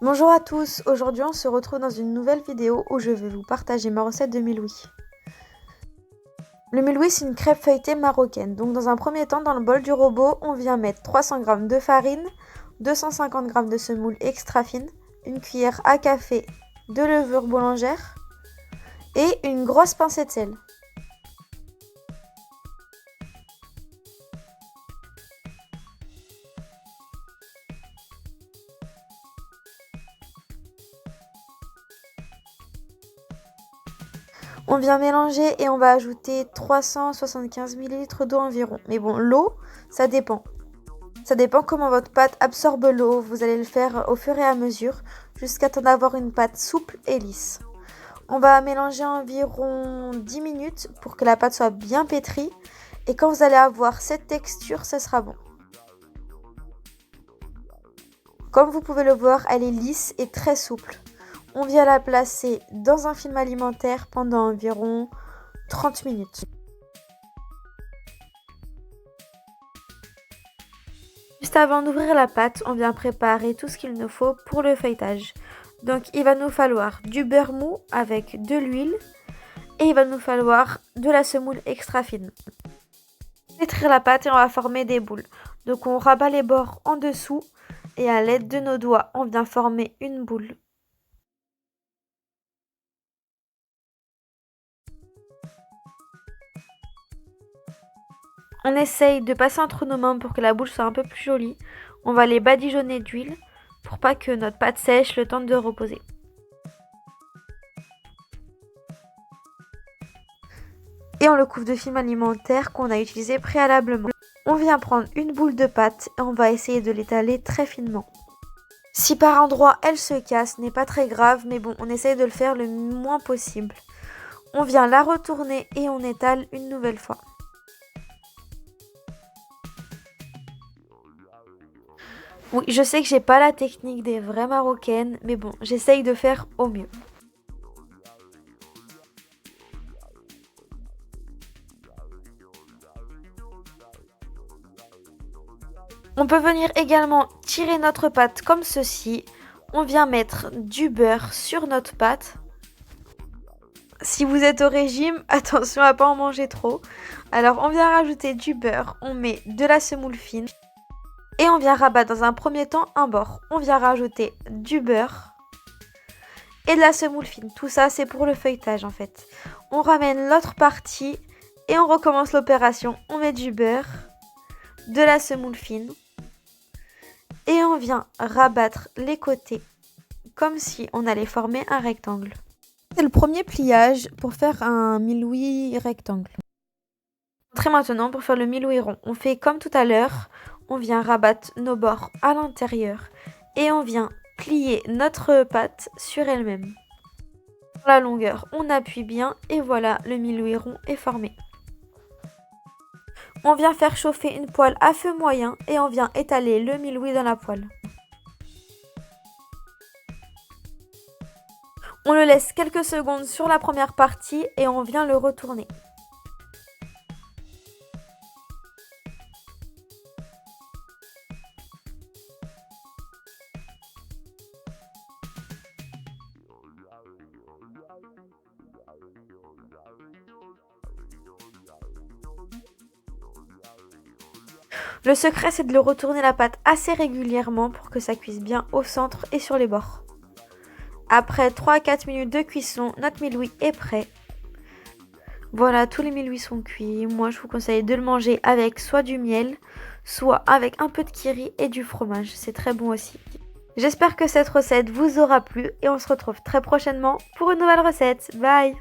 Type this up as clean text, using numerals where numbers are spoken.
Bonjour à tous, aujourd'hui on se retrouve dans une nouvelle vidéo où je vais vous partager ma recette de milhoui. Le milhoui c'est une crêpe feuilletée marocaine, donc dans un premier temps dans le bol du robot on vient mettre 300 g de farine, 250 g de semoule extra fine, une cuillère à café de levure boulangère et une grosse pincée de sel. On vient mélanger et on va ajouter 375 ml d'eau environ. Mais bon, l'eau, ça dépend. Ça dépend comment votre pâte absorbe l'eau. Vous allez le faire au fur et à mesure jusqu'à temps d'avoir une pâte souple et lisse. On va mélanger environ 10 minutes pour que la pâte soit bien pétrie. Et quand vous allez avoir cette texture, ça sera bon. Comme vous pouvez le voir, elle est lisse et très souple. On vient la placer dans un film alimentaire pendant environ 30 minutes. Juste avant d'ouvrir la pâte, on vient préparer tout ce qu'il nous faut pour le feuilletage. Donc il va nous falloir du beurre mou avec de l'huile et il va nous falloir de la semoule extra fine. On va pétrir la pâte et on va former des boules. Donc on rabat les bords en dessous et à l'aide de nos doigts, on vient former une boule. On essaye de passer entre nos mains pour que la boule soit un peu plus jolie. On va les badigeonner d'huile pour pas que notre pâte sèche le temps de reposer. Et on le couvre de film alimentaire qu'on a utilisé préalablement. On vient prendre une boule de pâte et on va essayer de l'étaler très finement. Si par endroit elle se casse, n'est pas très grave, mais bon, on essaye de le faire le moins possible. On vient la retourner et on étale une nouvelle fois. Oui, je sais que j'ai pas la technique des vraies marocaines, mais bon, j'essaye de faire au mieux. On peut venir également tirer notre pâte comme ceci. On vient mettre du beurre sur notre pâte. Si vous êtes au régime, attention à pas en manger trop. Alors on vient rajouter du beurre, on met de la semoule fine. Et on vient rabattre dans un premier temps un bord. On vient rajouter du beurre et de la semoule fine. Tout ça, c'est pour le feuilletage en fait. On ramène l'autre partie et on recommence l'opération. On met du beurre, de la semoule fine et on vient rabattre les côtés comme si on allait former un rectangle. C'est le premier pliage pour faire un milhoui rectangle. Très maintenant, pour faire le milhoui rond, on fait comme tout à l'heure. On vient rabattre nos bords à l'intérieur et on vient plier notre pâte sur elle-même. Pour la longueur, on appuie bien et voilà, le milhoui rond est formé. On vient faire chauffer une poêle à feu moyen et on vient étaler le milhoui dans la poêle. On le laisse quelques secondes sur la première partie et on vient le retourner. Le secret, c'est de le retourner la pâte assez régulièrement pour que ça cuise bien au centre et sur les bords. Après 3 à 4 minutes de cuisson, notre milhoui est prêt. Voilà, tous les milhouis sont cuits. Moi, je vous conseille de le manger avec soit du miel, soit avec un peu de kiri et du fromage. C'est très bon aussi. J'espère que cette recette vous aura plu et on se retrouve très prochainement pour une nouvelle recette. Bye!